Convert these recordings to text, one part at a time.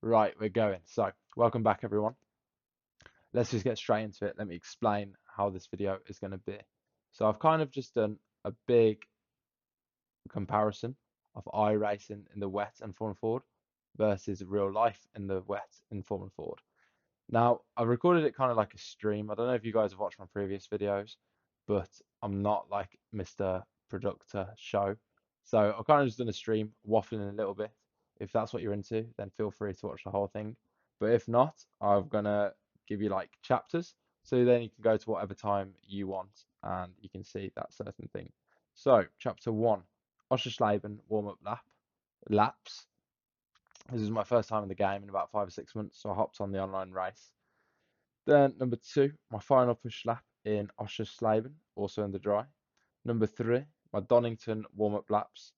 Right, we're going. So, welcome back, everyone. Let's just get straight into it. Let me explain how this video is going to be. So, I've kind of just done a big comparison of iRacing in the wet and Formula Ford versus real life in the wet in Formula Ford. Now, I recorded it kind of like a stream. I don't know if you guys have watched my previous videos, but I'm not like Mr. Productor Show. So I've kind of just done a stream, waffling a little bit. If that's what you're into, then feel free to watch the whole thing. But if not, I'm gonna give you like chapters, so then you can go to whatever time you want and you can see that certain thing. So, chapter one, Oschersleben warm-up laps. This is my first time in the game in about 5 or 6 months, so I hopped on the online race. Then number two, my final push lap in Oschersleben, also in the dry. Number three, my Donnington warm-up laps.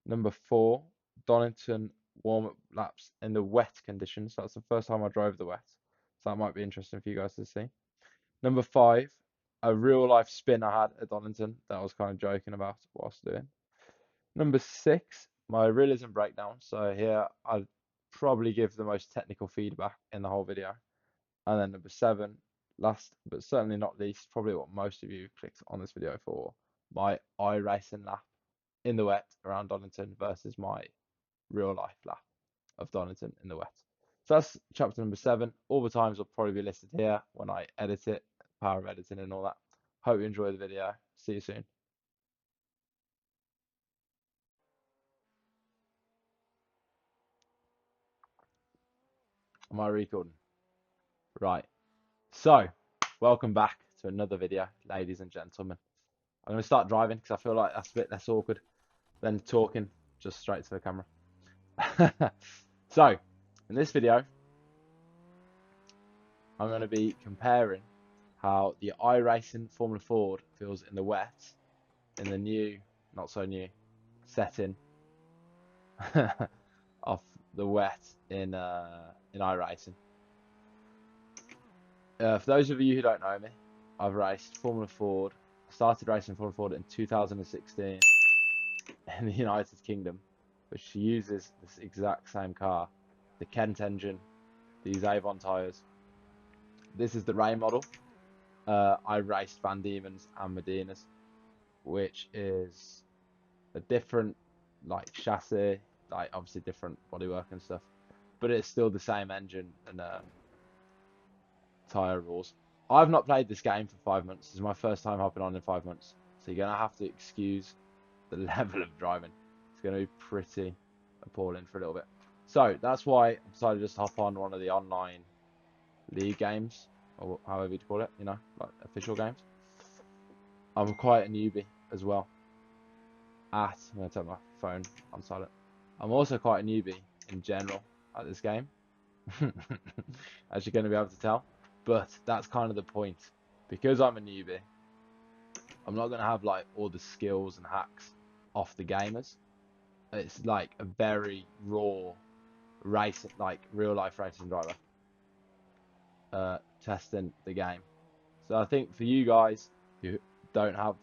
Number four, Donnington warm-up laps in the wet conditions. That's the first time I drove the wet, so that might be interesting for you guys to see. Number five, a real-life spin I had at Donnington that I was kind of joking about whilst doing. Number six, my realism breakdown. So here I'd probably give the most technical feedback in the whole video. And then number seven, last but certainly not least, probably what most of you clicked on this video for, my iRacing lap in the wet around Donington versus my real life lap of Donington in the wet. So that's chapter number seven. All the times will probably be listed here when I edit it, power of editing and all that. Hope you enjoy the video. See you soon. Am I recording? Right. So, welcome back to another video, ladies and gentlemen. I'm going to start driving because I feel like that's a bit less awkward than talking just straight to the camera. So, in this video, I'm going to be comparing how the iRacing Formula Ford feels in the wet, in the new, not so new, setting of the wet in iRacing. For those of you who don't know me, I've raced Formula Ford. Started racing Formula Ford in 2016 in the United Kingdom, which uses this exact same car, the Kent engine, these Avon tyres. This is the Ray model. I raced Van Diemen's and Medina's, which is a different like chassis, like obviously different bodywork and stuff, but it's still the same engine and tyre rules. I've not played this game for 5 months. This is my first time hopping on in 5 months, so you're gonna have to excuse the level of driving. It's gonna be pretty appalling for a little bit. So that's why I decided to just hop on one of the online league games, or however you call it, you know, like official games. I'm quite a newbie as well. I'm going to take my phone on silent. I'm also quite a newbie in general at this game, as you're going to be able to tell. But that's kind of the point. Because I'm a newbie, I'm not going to have like all the skills and hacks off the gamers. It's like a very raw race, like real life racing driver testing the game. So I think for you guys who don't have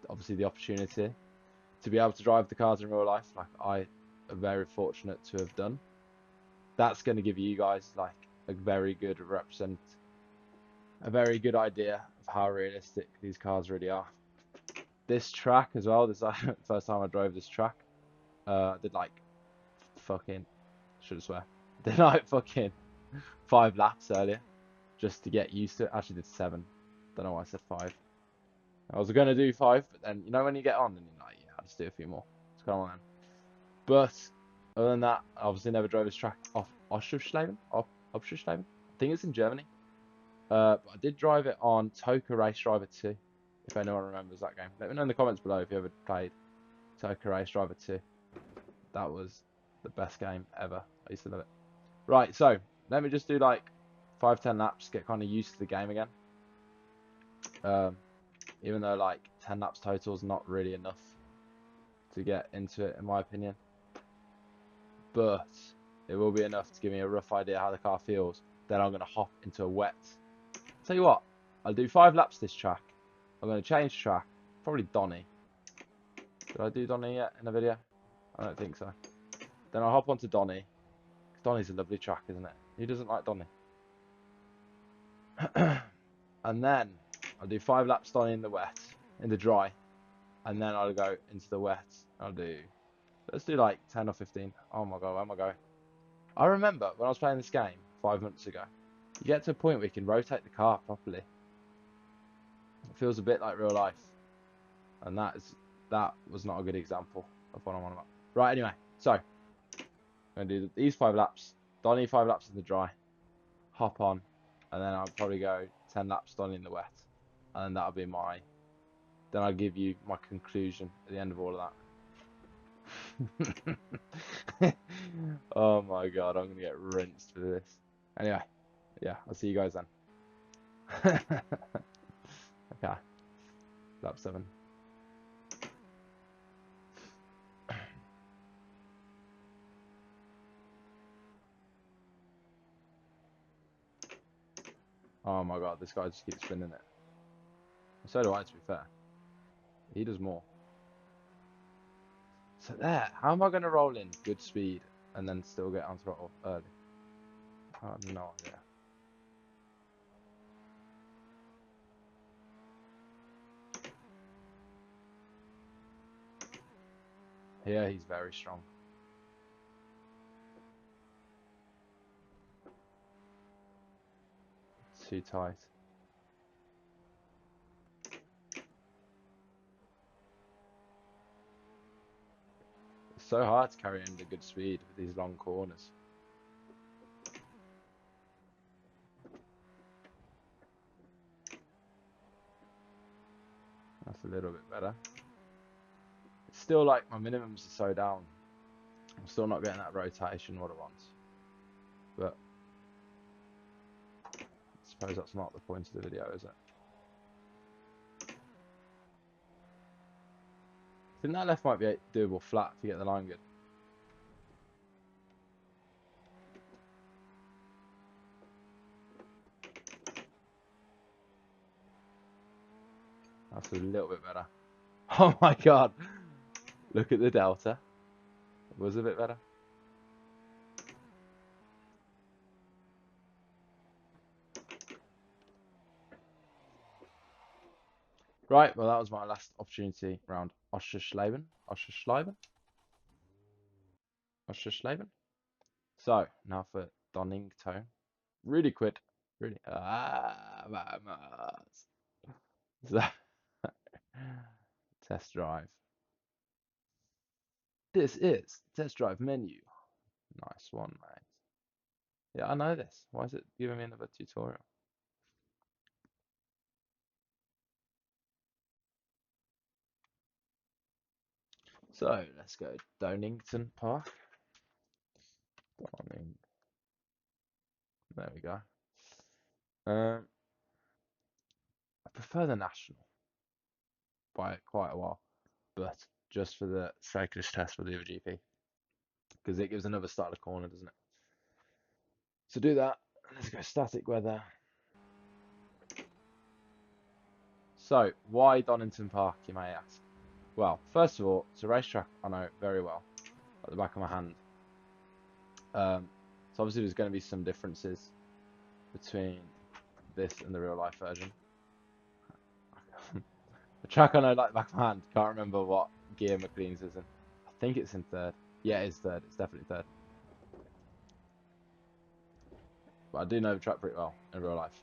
obviously the opportunity to be able to drive the cars in real life, like I am very fortunate to have done, that's going to give you guys like a very good idea of how realistic these cars really are. This track as well, this is the first time I drove this track. I did like fucking, should have swear, did like fucking 5 laps earlier just to get used to it. Actually did 7. Don't know why I said 5. I was going to do 5, but then, you know, when you get on and you're like, yeah, I'll just do a few more. It's come on then. But other than that, I obviously never drove this track off Oschersleben. I think it's in Germany. But I did drive it on Toka Race Driver 2, if anyone remembers that game. Let me know in the comments below if you ever played Toka Race Driver 2. That was the best game ever. I used to love it. Right, so let me just do like 5-10 laps, get kind of used to the game again. Even though like 10 laps total is not really enough to get into it in my opinion, but it will be enough to give me a rough idea how the car feels. Then I'm going to hop into a wet. Tell you what, I'll do 5 laps this track. I'm going to change track, probably Donny. Did I do Donny yet in a video? I don't think so. Then I'll hop onto Donny, Donny's a lovely track, isn't it? Who doesn't like Donny? And then I'll do 5 laps Donny in the wet, in the dry, and then I'll go into the wet. Let's do like 10 or 15. Oh my god, where am I going? I remember when I was playing this game 5 months ago, you get to a point where you can rotate the car properly. It feels a bit like real life, and that was not a good example of what I'm on about. Right, anyway, so I'm gonna do these 5 laps, Donny 5 laps in the dry, hop on, and then I'll probably go 10 laps Donny in the wet, and then that'll be then I'll give you my conclusion at the end of all of that. Oh my god, I'm gonna get rinsed for this. Anyway, yeah, I'll see you guys then. Okay, lap 7. Oh my god, this guy just keeps spinning it. So do I, to be fair. He does more. So there, how am I going to roll in good speed and then still get on throttle early? I have no idea. Here he's very strong. Too tight. It's so hard to carry in the good speed with these long corners. That's a little bit better. It's still like my minimums are so down. I'm still not getting that rotation what I want. But I suppose that's not the point of the video, is it? I think that left might be doable flat to get the line good. That's a little bit better. Oh my god. Look at the delta. It was a bit better. Right, well that was my last opportunity around Oschersleben. Oschersleben. So now for Donnington. Really quick. Really. Vamos. So, test drive. This is test drive menu. Nice one, mate. Yeah, I know this. Why is it giving me another tutorial? So let's go Donington Park. There we go. I prefer the national by quite a while, but just for the sake of this test, we'll do a GP because it gives another style of corner, doesn't it? So do that. Let's go static weather. So why Donington Park, you may ask? Well, first of all, it's a racetrack I know very well, at the back of my hand. So obviously there's going to be some differences between this and the real life version. The track I know like the back of my hand, can't remember what gear McLean's is in. I think it's in 3rd. Yeah, it's 3rd. It's definitely 3rd. But I do know the track pretty well in real life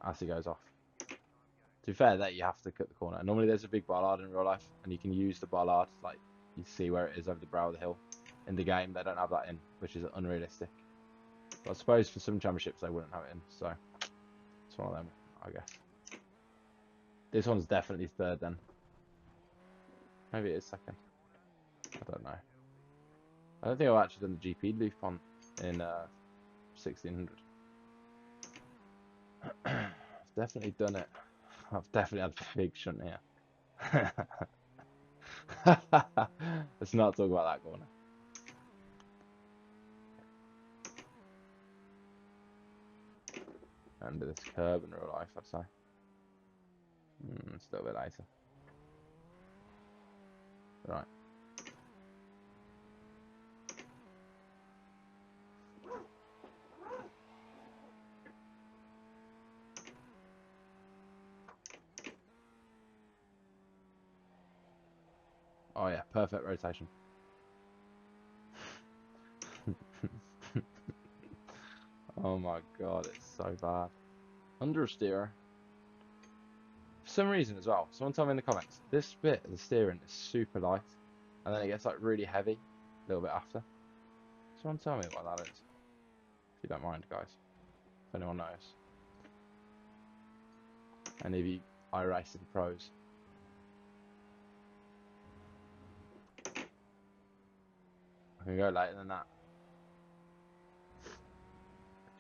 as he goes off. To be fair, that you have to cut the corner. Normally there's a big bollard in real life, and you can use the bollard, like you see where it is over the brow of the hill. In the game, they don't have that in, which is unrealistic. But I suppose for some championships they wouldn't have it in, so it's one of them, I guess. This one's definitely 3rd then. Maybe it is 2nd. I don't know. I don't think I've actually done the GP loop on in 1600. I've definitely done it. I've definitely had a big shunt here. Let's not talk about that corner. Under this curb in real life, I'd say. It's a little bit later. Right. Oh yeah, perfect rotation. Oh my god, it's so bad. Understeer. For some reason as well, someone told me in the comments, this bit of the steering is super light, and then it gets like really heavy a little bit after. Someone tell me what that is, if you don't mind, guys. If anyone knows. Any of you iRacing pros. I can go later than that.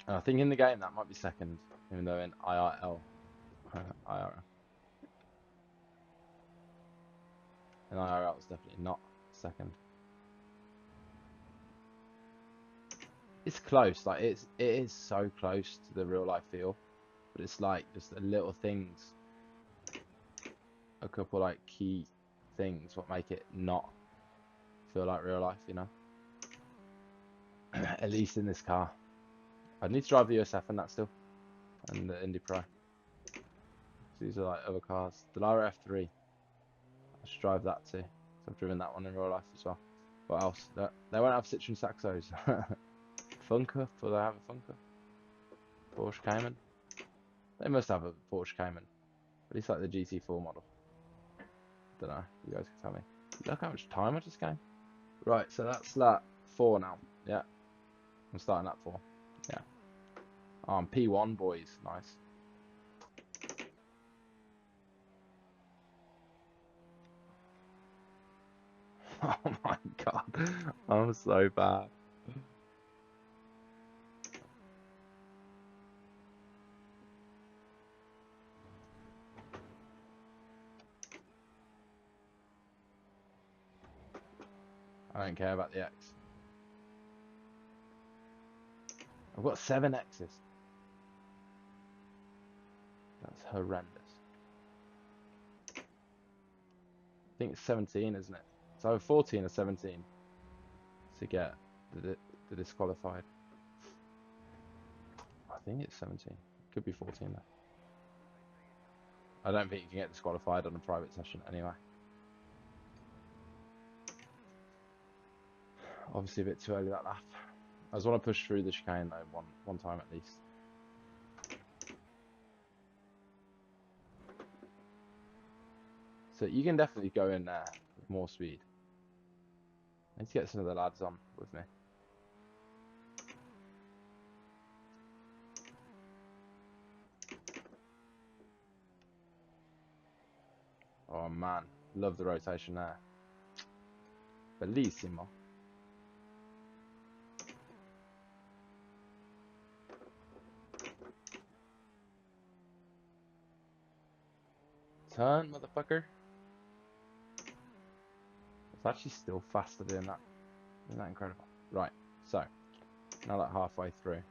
And I think in the game that might be second, even though in IRL, IRL. In IRL it's definitely not second. It's close, like it is so close to the real life feel, but it's like just the little things, a couple like key things what make it not feel like real life, you know. At least in this car. I need to drive the USF and that still, and the Indy Pro. These are like other cars. The Lara F3. I should drive that too. So I've driven that one in real life as well. What else? They won't have Citroen Saxos. Funker? Will they have a Funker? Porsche Cayman? They must have a Porsche Cayman. At least like the GT4 model. Don't know. You guys can tell me. Look how much time I just gained. Right, so that's lap 4 now. Yeah. I'm starting lap 4. Yeah. Oh, I'm P1, boys. Nice. Oh my god. I'm so bad. I don't care about the X. I've got 7 X's. That's horrendous. I think it's 17, isn't it? It's either 14 or 17 to get the disqualified. I think it's 17. Could be 14 though. I don't think you can get disqualified on a private session anyway. Obviously a bit too early that lap. I just want to push through the chicane though, one time at least. So you can definitely go in there with more speed. I need to get some of the lads on with me. Oh man, love the rotation there. Bellissimo. Turn, motherfucker. It's actually still faster doing that. Isn't that incredible? Right, so now like halfway through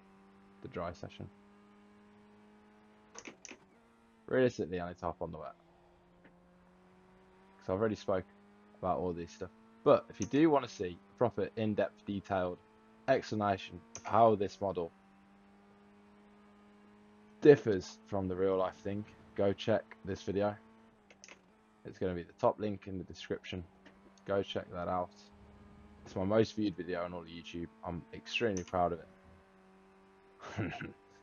the dry session. Realistically, I need to hop on the wet. Because I've already spoke about all this stuff. But if you do want to see a proper in-depth, detailed explanation of how this model differs from the real life thing, go check this video. It's going to be the top link in the description. Go check that out. It's my most viewed video on all of YouTube. I'm extremely proud of it.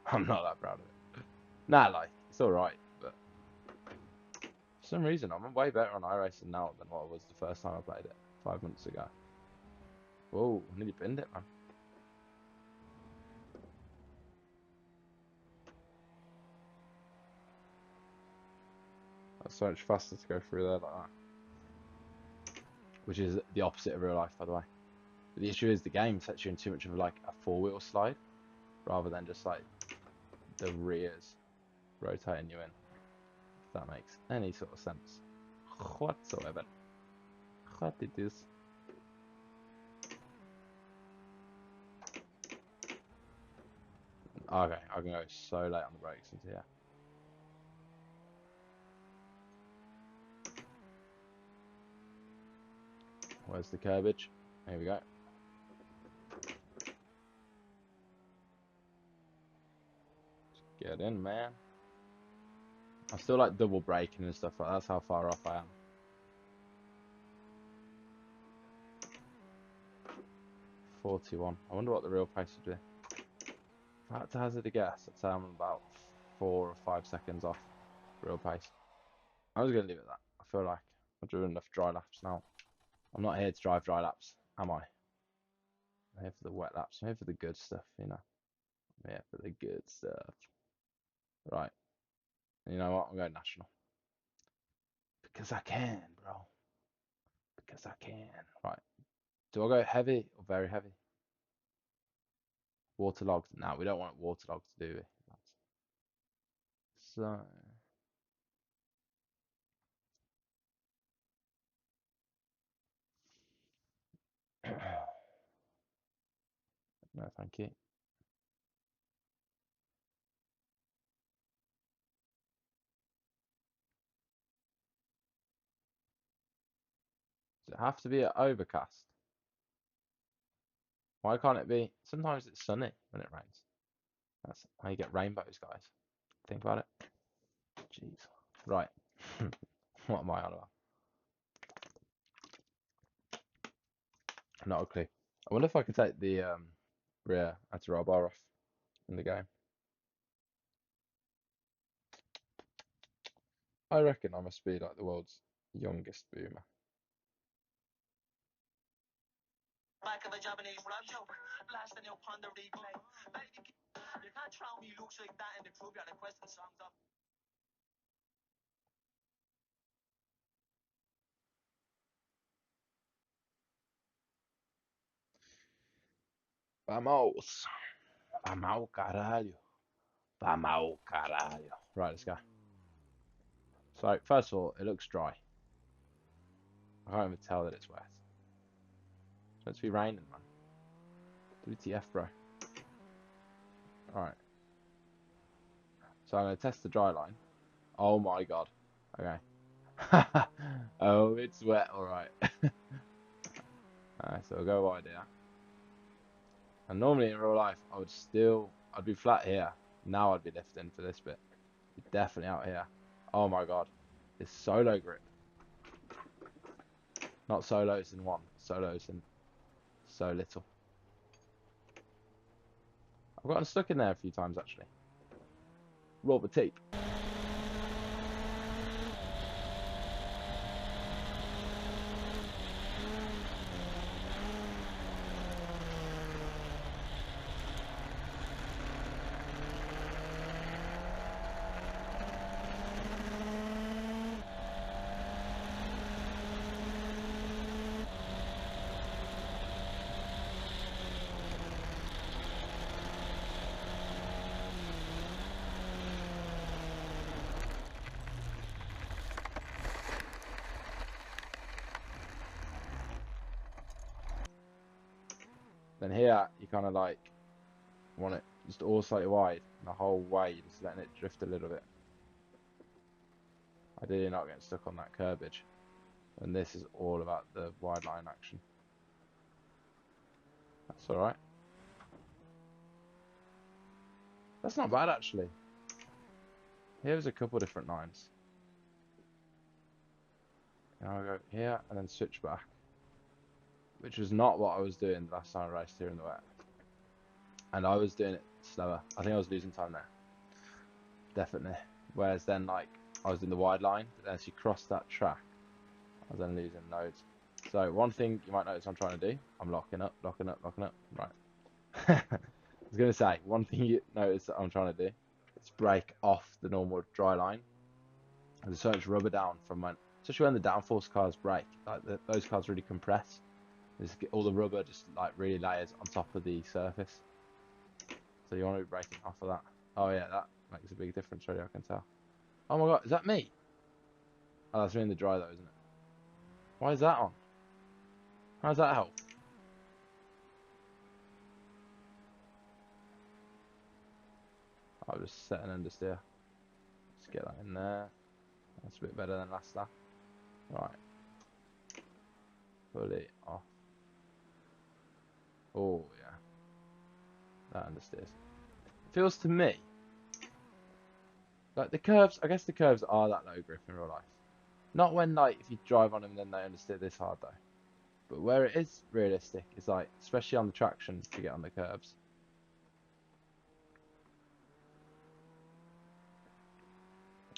I'm not that proud of it. Nah, like, it's alright, but for some reason I'm way better on iRacing now than what I was the first time I played it 5 months ago. Whoa, I nearly binned it, man. That's so much faster to go through there like that. Which is the opposite of real life, by the way. But the issue is the game sets you in too much of like a 4-wheel slide, rather than just like the rears rotating you in. If that makes any sort of sense whatsoever. What it is. Okay, I can go so late on the brakes into here. Where's the curbage? Here we go. Get in, man. I'm still like double braking and stuff like that. That's how far off I am. 41. I wonder what the real pace would be. If I had to hazard a guess, I'd say I'm about 4 or 5 seconds off real pace. I was going to leave it at that. I feel like I've driven enough dry laps now. I'm not here to drive dry laps, am I? I'm here for the wet laps. I'm here for the good stuff, you know. I'm here for the good stuff. Right. And you know what? I'm going national. Because I can, bro. Because I can. Right. Do I go heavy or very heavy? Waterlogged? No, we don't want it waterlogged, do we? So, no, thank you. Does it have to be at overcast? Why can't it be? Sometimes it's sunny when it rains. That's how you get rainbows, guys. Think about it. Jeez. Right. What am I on about? Not a clue. I wonder if I could take the rear anti-roll bar off in the game. I reckon I must be like the world's youngest boomer. Vamos. Vamos, caralho. Vamos, caralho. Right, let's go. So, first of all, it looks dry. I can't even tell that it's wet. It's meant to be raining, man. WTF, bro. Alright. So I'm going to test the dry line. Oh my god. Okay. Oh, it's wet, alright. Alright, so I'll go wide here. And normally in real life, I'd be flat here. Now I'd be lifting for this bit. Definitely out here. Oh my god. This solo grip. Not solos in one. Solos in so little. I've gotten stuck in there a few times actually. Rubber tape. Then here, you kind of like want it just all slightly wide, and the whole way you're just letting it drift a little bit. Ideally not getting stuck on that curbage. And this is all about the wide line action. That's alright. That's not bad actually. Here's a couple different lines. Now I'll go here and then switch back. Which was not what I was doing the last time I raced here in the wet. And I was doing it slower. I think I was losing time there. Definitely. Whereas then, like, I was in the wide line, but then as you cross that track, I was then losing loads. So one thing you might notice I'm trying to do, I'm locking up. Right. I was going to say, one thing you notice that I'm trying to do is break off the normal dry line. There's so much rubber down from especially when the downforce cars brake, like those cars really compress. All the rubber just like really layers on top of the surface. So you want to be breaking off of that. Oh yeah, that makes a big difference really, I can tell. Oh my god, is that me? Oh, that's me in the dry though, isn't it? Why is that on? How does that help? I'll just set an understeer. Let's get that in there. That's a bit better than last lap. Right. Fully off. Oh yeah. That understeers. It feels to me like the curves, I guess the curves are that low grip in real life. Not when, like, if you drive on them then they understeer this hard though. But where it is realistic is like, especially on the traction to get on the curbs.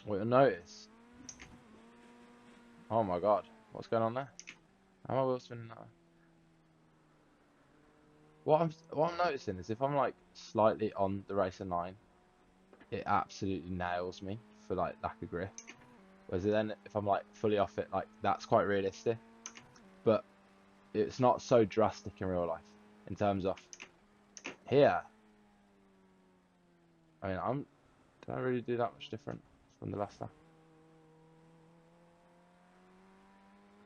What you'll notice, oh my god, what's going on there? How am I wheel spinning that? What I'm noticing is if I'm like slightly on the racing line, it absolutely nails me for like lack of grip. Whereas then if I'm like fully off it, like that's quite realistic. But it's not so drastic in real life in terms of here. I mean, did I really do that much different from the last time?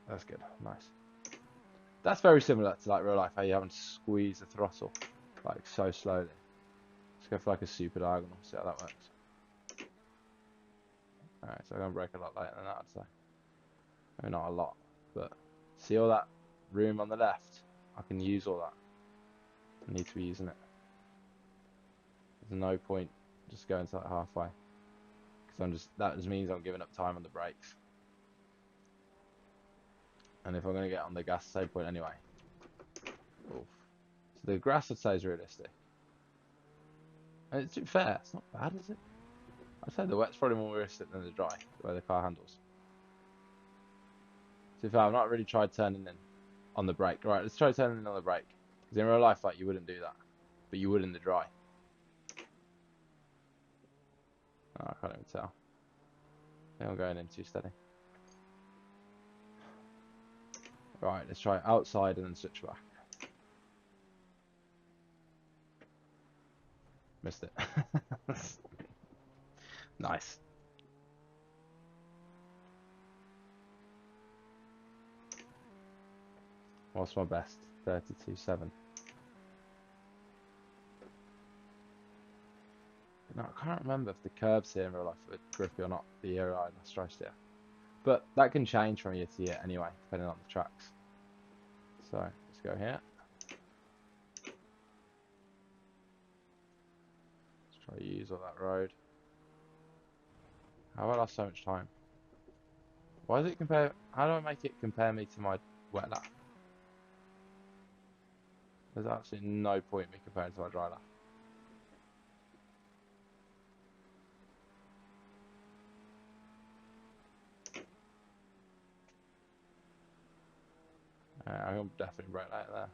That's good, nice. That's very similar to like real life, how you haven't to squeeze the throttle like so slowly. Let's go for like a super diagonal, see how that works. Alright, so I'm gonna brake a lot later than that, I'd say. Maybe not a lot, but see all that room on the left? I can use all that. I need to be using it. There's no point just going to like halfway, because that just means I'm giving up time on the brakes. And if I'm going to get on the gas, same point anyway. Oof. So the grass I'd say is realistic. And it's fair, it's not bad, is it? I'd say the wet's probably more realistic than the dry, the way the car handles. So if I've not really tried turning in on the brake. Right, let's try turning in on the brake. Because in real life, like, you wouldn't do that. But you would in the dry. Oh, I can't even tell. I think I'm going in too steady. Right, let's try outside and then switch back. Missed it. Nice. What's my best? 32.7. No, I can't remember if the curves here in real life are grippy or not, the year I last raced here. But that can change from year to year anyway, depending on the tracks. So, let's go here. Let's try to use all that road. How have I lost so much time? Why does it compare? How do I make it compare me to my wet lap? There's absolutely no point in me comparing to my dry lap. I'm gonna definitely brake like there.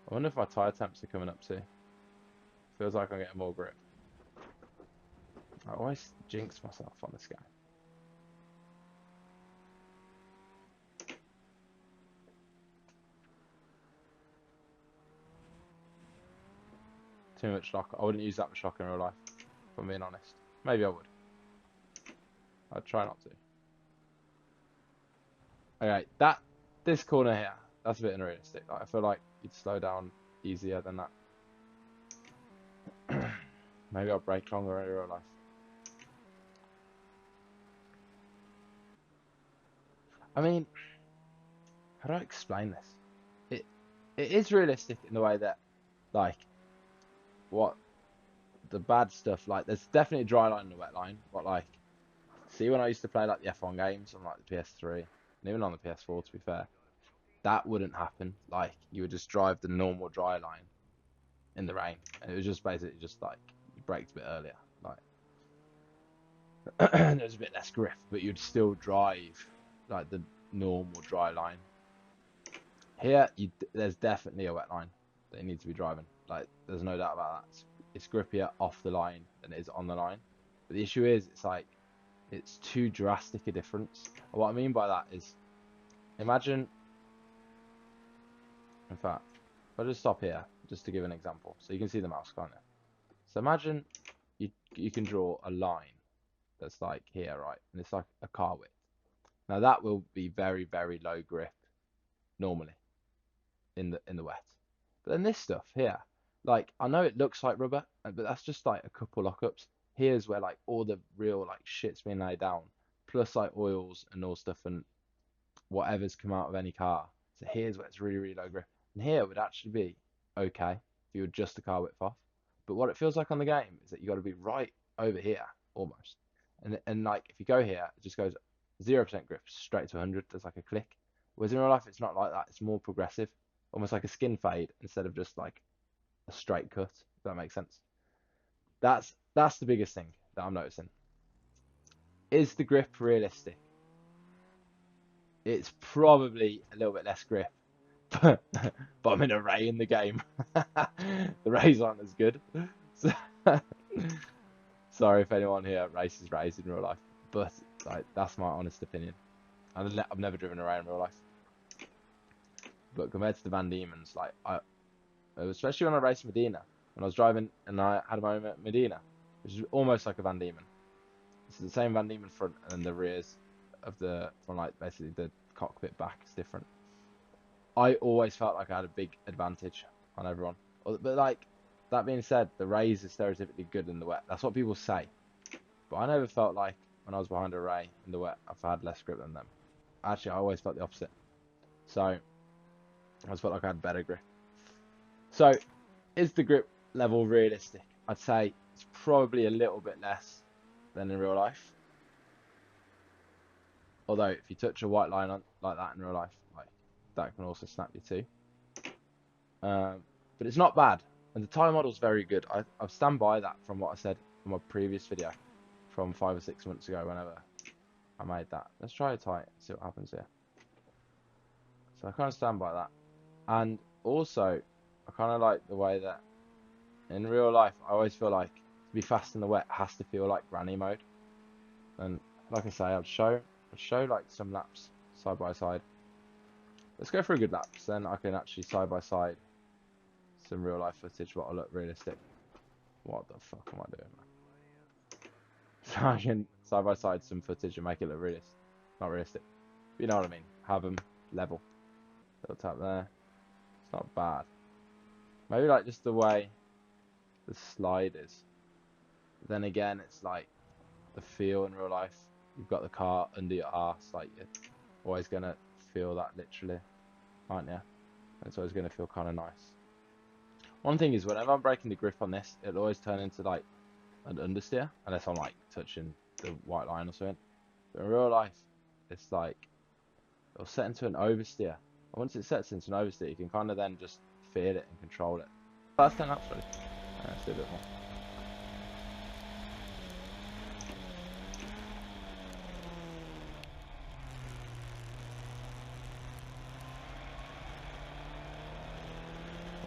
I wonder if my tyre temps are coming up too. Feels like I'm getting more grip. I always jinx myself on this guy. Too much lock. I wouldn't use that much lock in real life, if I'm being honest. Maybe I would. I'd try not to. Okay, this corner here, that's a bit unrealistic. Like, I feel like you'd slow down easier than that. Maybe I'll brake longer in real life. I mean, how do I explain this? It is realistic in the way that, like, what the bad stuff, like, there's definitely a dry line and a wet line, but like, see when I used to play like the F1 games on like the PS3 and even on the PS4, to be fair, that wouldn't happen. Like, you would just drive the normal dry line in the rain, and it was just basically just like you braked a bit earlier, like there's a bit less grip, but you'd still drive like the normal dry line. Here, there's definitely a wet line that you need to be driving. Like, there's no doubt about that. It's grippier off the line than it is on the line. But the issue is, it's like, it's too drastic a difference. And what I mean by that is, imagine, in fact, if I just stop here, just to give an example, so you can see the mouse, can't you? So imagine you can draw a line that's like here, right? And it's like a car width. Now that will be very, very low grip normally in the wet. But then this stuff here, like, I know it looks like rubber, but that's just like a couple lockups. Here's where like all the real like shit's been laid down, plus like oils and all stuff and whatever's come out of any car. So here's where it's really, really low grip. And here would actually be okay if you adjust the car width off. But what it feels like on the game is that you got to be right over here almost. And like if you go here, it just goes 0% grip straight to 100. There's like a click. Whereas in real life, it's not like that. It's more progressive, almost like a skin fade instead of just like a straight cut. If that makes sense. That's the biggest thing that I'm noticing. Is the grip realistic? It's probably a little bit less grip, but I'm in a Ray in the game. The Rays aren't as good. So, sorry if anyone here races Rays in real life, but like that's my honest opinion. I've never driven a Ray in real life, but compared to the Van Diemen's, like especially when I raced Medina, when I was driving and I had a moment at Medina, which is almost like a Van Diemen. It's the same Van Diemen front, and the rears of from like basically the cockpit back is different. I always felt like I had a big advantage on everyone. But like that being said, the Rays are stereotypically good in the wet. That's what people say. But I never felt like when I was behind a Ray in the wet, I've had less grip than them. Actually, I always felt the opposite. So I always felt like I had better grip. So is the grip level realistic? I'd say it's probably a little bit less than in real life. Although if you touch a white line on like that in real life, like that can also snap you too. But it's not bad, and the tyre model's very good. I stand by that from what I said in my previous video from 5 or 6 months ago. Whenever I made that, let's try a tyre, see what happens here. So I kind of stand by that, and also I kind of like the way that in real life I always feel like to be fast in the wet has to feel like granny mode. And like I say, I'll show like some laps side by side. Let's go for a good laps, then I can actually side by side some real life footage what will look realistic. What the fuck am I doing, man? So I can side by side some footage and make it look realistic. Not realistic, but you know what I mean. Have them level. Little tap there. It's not bad. Maybe like just the way the slide is. But then again, it's like the feel in real life. You've got the car under your arse, like you're always gonna feel that literally, aren't you? And it's always gonna feel kind of nice. One thing is, whenever I'm breaking the grip on this, it'll always turn into like an understeer, unless I'm like touching the white line or something. But in real life, it's like it'll set into an oversteer. And once it sets into an oversteer, you can kind of then just feel it and control it. That's 10 laps ready. Let's do a bit more.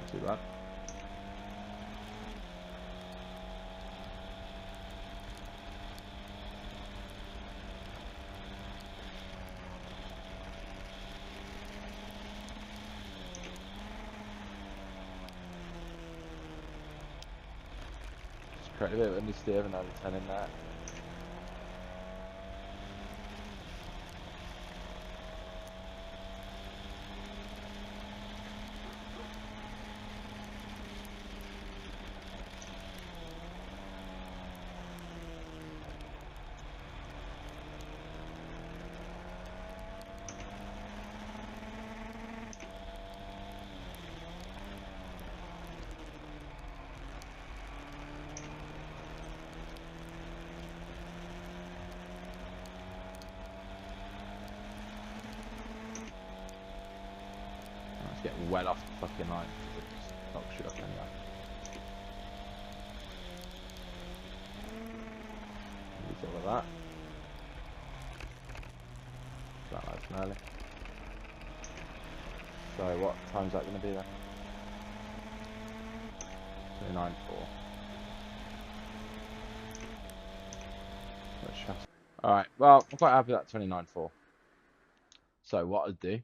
Not too bad. Correct a bit of understeer and over 10 in there. Get well off the fucking line because it just knocks you up anyway. Use all of that. That nice and early. So what time's that going to be then? 29.4. Alright, well, I'm quite happy with that 29.4. So what I'll do,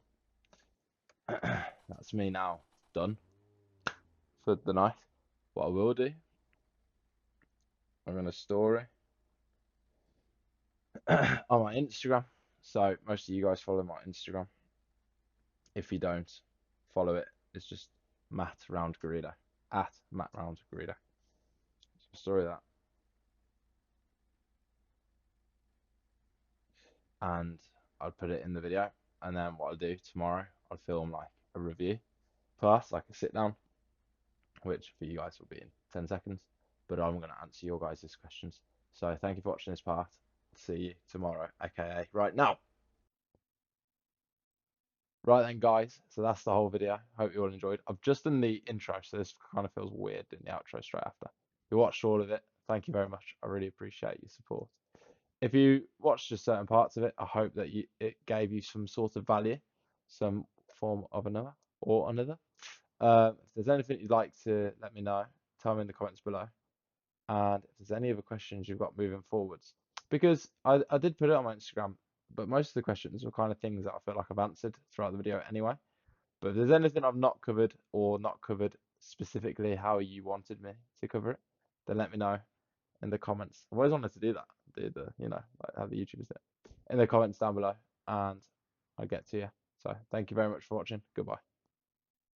that's me now done for the night. What I will do, I'm going to story on my Instagram. So most of you guys follow my Instagram. If you don't follow it, it's just Matt Round-Garrido, at Matt Round-Garrido. So story that. And I'll put it in the video. And then what I'll do tomorrow, I'll film like a review plus like a sit down, which for you guys will be in 10 seconds. But I'm going to answer your guys' questions. So thank you for watching this part. see you tomorrow, aka right now. Right then, guys. So that's the whole video. Hope you all enjoyed. I've just done the intro, so this kind of feels weird doing the outro straight after. If you watched all of it, thank you very much. I really appreciate your support. If you watched just certain parts of it, I hope that it gave you some sort of value, some form of another or another. If there's anything you'd like to let me know, tell me in the comments below. And if there's any other questions you've got moving forwards, because I did put it on my Instagram, but most of the questions were kind of things that I feel like I've answered throughout the video anyway. But if there's anything I've not covered or not covered specifically how you wanted me to cover it, then let me know in the comments. I've always wanted to do that, do like how the YouTubers do it. In the comments down below, and I'll get to you. So thank you very much for watching. Goodbye.